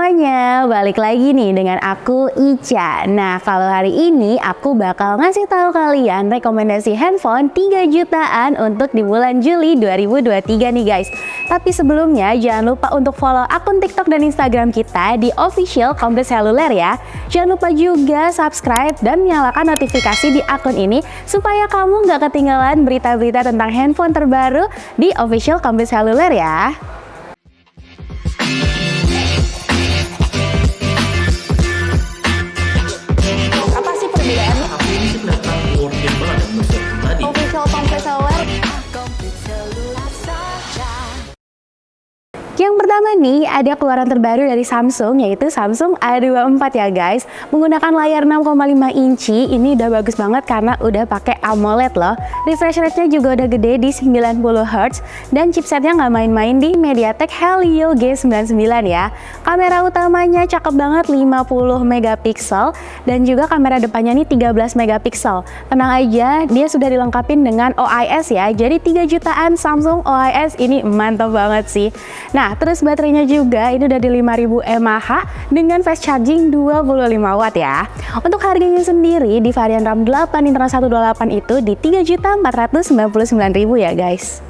semuanya, balik lagi nih dengan aku Ica. Nah, kalau hari ini aku bakal ngasih tahu kalian rekomendasi handphone 3 jutaan untuk di bulan Juli 2023 nih guys. Tapi sebelumnya jangan lupa untuk follow akun TikTok dan Instagram kita di official Komplit Seluler ya. Jangan lupa juga subscribe dan nyalakan notifikasi di akun ini supaya kamu nggak ketinggalan berita-berita tentang handphone terbaru di official Komplit Seluler ya. Yang pertama nih, ada keluaran terbaru dari Samsung, yaitu Samsung A24 ya guys. Menggunakan layar 6,5 inci, ini udah bagus banget karena udah pakai AMOLED loh. Refresh rate-nya juga udah gede di 90 Hz, dan chipsetnya nggak main-main di MediaTek Helio G99 ya. Kamera utamanya cakep banget 50 megapiksel, dan juga kamera depannya nih 13 megapiksel. Tenang aja, dia sudah dilengkapi dengan OIS ya, jadi 3 jutaan Samsung OIS ini mantap banget sih. Nah, terus baterainya juga ini udah di 5000 mAh dengan fast charging 25 watt ya. Untuk harganya sendiri di varian RAM 8 internal 128 itu di 3.499.000 ya guys.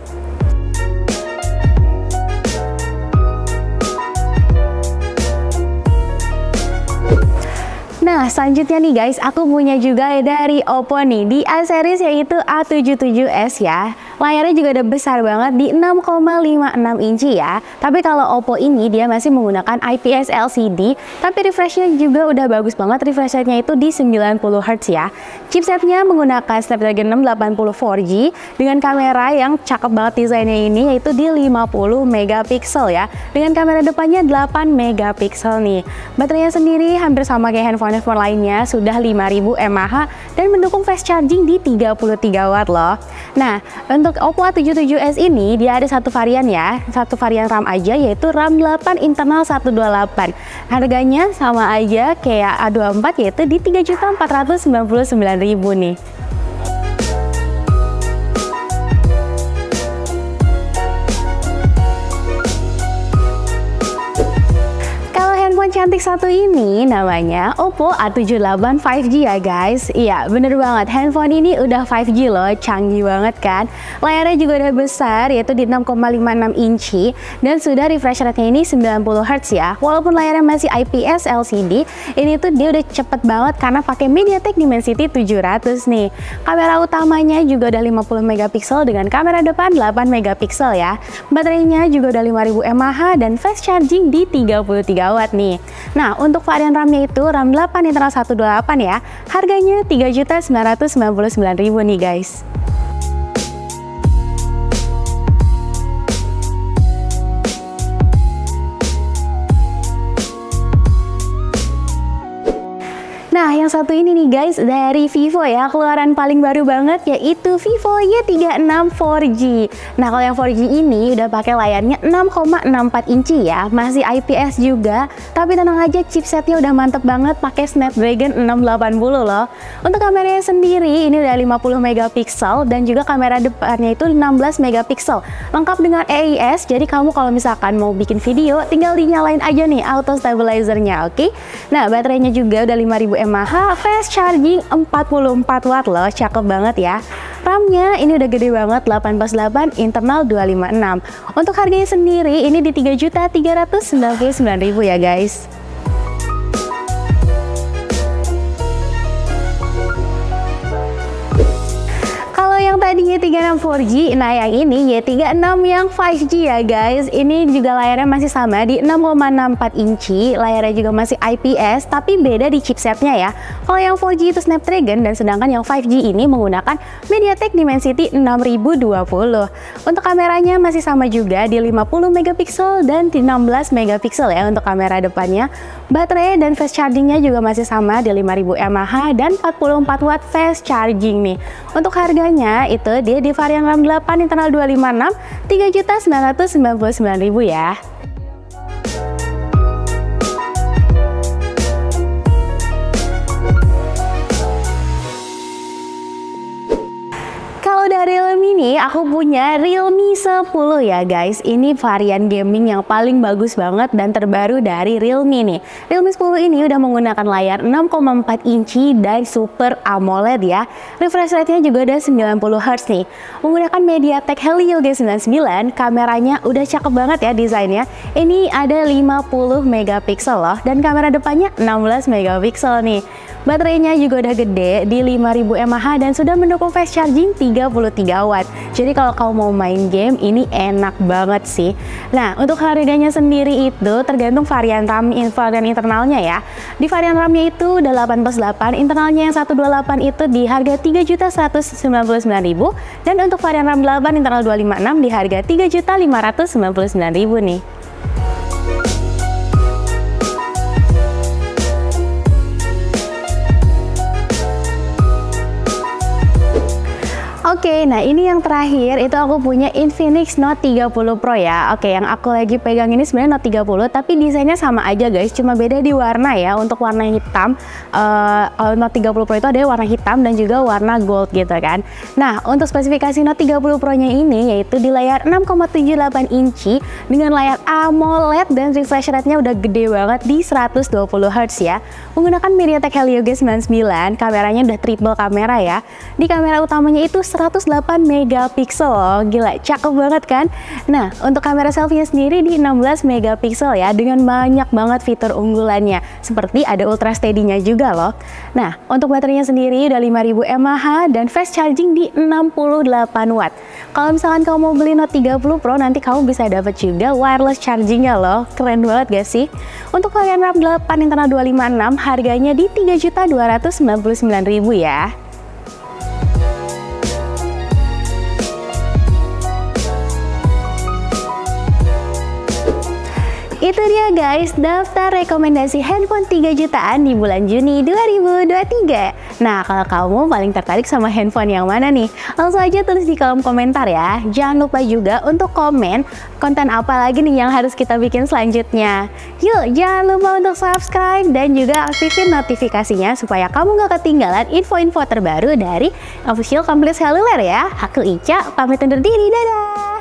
Nah, selanjutnya nih guys, aku punya juga dari Oppo nih di A series yaitu A77s ya. Layarnya juga udah besar banget di 6,56 inci ya. Tapi kalau Oppo ini dia masih menggunakan IPS LCD, tapi refreshnya juga udah bagus banget. Refresh rate-nya itu di 90 Hz ya. Chipsetnya menggunakan Snapdragon 680 4G dengan kamera yang cakep banget desainnya ini, yaitu di 50 megapiksel ya. Dengan kamera depannya 8 megapiksel nih. Baterainya sendiri hampir sama kayak handphone lainnya, sudah 5000 mAh dan mendukung fast charging di 33 watt loh. Nah, untuk Oppo A77s ini dia ada satu varian ya, satu varian RAM aja, yaitu RAM 8 internal 128. Harganya sama aja kayak A24, yaitu di 3.499.000 nih. Cantik satu ini namanya Oppo A78 5G ya guys. Iya bener banget, handphone ini udah 5G loh, canggih banget kan. Layarnya juga udah besar, yaitu di 6,56 inci, dan sudah refresh rate-nya ini 90 Hz ya. Walaupun layarnya masih IPS LCD, ini tuh dia udah cepet banget karena pakai MediaTek Dimensity 700 nih. Kamera utamanya juga udah 50 megapiksel dengan kamera depan 8 megapiksel ya. Baterainya juga udah 5000 mAh dan fast charging di 33 watt nih. Nah, untuk varian RAM-nya itu RAM 8 internal 128 ya. Harganya 3.999.000 nih guys. Nah, yang satu ini nih guys, dari Vivo ya, keluaran paling baru banget yaitu Vivo Y36 4G. Nah, kalau yang 4G ini udah pakai layarnya 6,64 inci ya, masih IPS juga, tapi tenang aja chipsetnya udah mantep banget, pakai Snapdragon 680 loh. Untuk kameranya sendiri ini udah 50 megapiksel dan juga kamera depannya itu 16 megapiksel. Lengkap dengan AIS, jadi kamu kalau misalkan mau bikin video tinggal dinyalain aja nih auto stabilizernya, oke? Nah, baterainya juga udah 5000 mAh, fast charging 44 watt loh, cakep banget ya. RAM-nya ini udah gede banget, 8+8 internal 256. Untuk harganya sendiri ini di 3.399.000 ya guys. Yang tadinya 36 4G, nah yang ini Y36 yang 5G ya guys. Ini juga layarnya masih sama di 6,64 inci, layarnya juga masih IPS, tapi beda di chipsetnya ya. Kalau yang 4G itu Snapdragon, dan sedangkan yang 5G ini menggunakan MediaTek Dimensity 6020. Untuk kameranya masih sama juga di 50 megapiksel dan di 16 megapiksel ya untuk kamera depannya. Baterai dan fast chargingnya juga masih sama di 5000 mAh dan 44 watt fast charging nih. Untuk harganya itu dia di varian RAM 8 internal 256 3.999.000 ya. Kalau dari Realme ini, aku punya Realme 10 ya guys. Ini varian gaming yang paling bagus banget dan terbaru dari Realme nih. Realme 10 ini udah menggunakan layar 6,4 inci dan Super AMOLED ya. Refresh rate-nya juga ada 90 Hz nih. Menggunakan MediaTek Helio G99, kameranya udah cakep banget ya desainnya. Ini ada 50 megapiksel loh dan kamera depannya 16 megapiksel nih. Baterainya juga udah gede di 5000 mAh dan sudah mendukung fast charging 33 watt. Jadi kalau kamu mau main game ini enak banget sih. Nah, untuk harganya sendiri itu tergantung varian RAM, varian internalnya ya. Di varian RAM-nya itu udah 8+8, internalnya yang 128 itu di harga 3.199.000 dan untuk varian RAM 8 internal 256 di harga 3.599.000 nih. Oke, nah ini yang terakhir itu aku punya Infinix Note 30 Pro ya. Oke, yang aku lagi pegang ini sebenarnya Note 30, tapi desainnya sama aja guys, cuma beda di warna ya. Untuk warna hitam, kalau Note 30 Pro itu ada warna hitam dan juga warna gold gitu kan. Nah, untuk spesifikasi Note 30 Pro-nya ini yaitu di layar 6,78 inci dengan layar AMOLED dan refresh rate-nya udah gede banget di 120 Hz ya. Menggunakan MediaTek Helio G99, kameranya udah triple kamera ya. Di kamera utamanya itu 108 megapiksel loh, gila cakep banget kan. Nah, untuk kamera selfie-nya sendiri di 16 megapiksel ya, dengan banyak banget fitur unggulannya, seperti ada ultra steady-nya juga loh. Nah, untuk baterainya sendiri udah 5000 mAh dan fast charging di 68 watt. Kalau misalkan kamu mau beli Note 30 Pro, nanti kamu bisa dapat juga wireless charging-nya loh, keren banget gak sih? Untuk varian RAM 8 internal 256 harganya di 3.299.000 ya. Itu dia guys, daftar rekomendasi handphone 3 jutaan di bulan Juni 2023. Nah, kalau kamu paling tertarik sama handphone yang mana nih? Langsung aja tulis di kolom komentar ya. Jangan lupa juga untuk komen konten apa lagi nih yang harus kita bikin selanjutnya. Yuk, jangan lupa untuk subscribe dan juga aktifin notifikasinya supaya kamu gak ketinggalan info-info terbaru dari Official Complete Cellular ya. Aku Ica, pamit undur diri, dadah!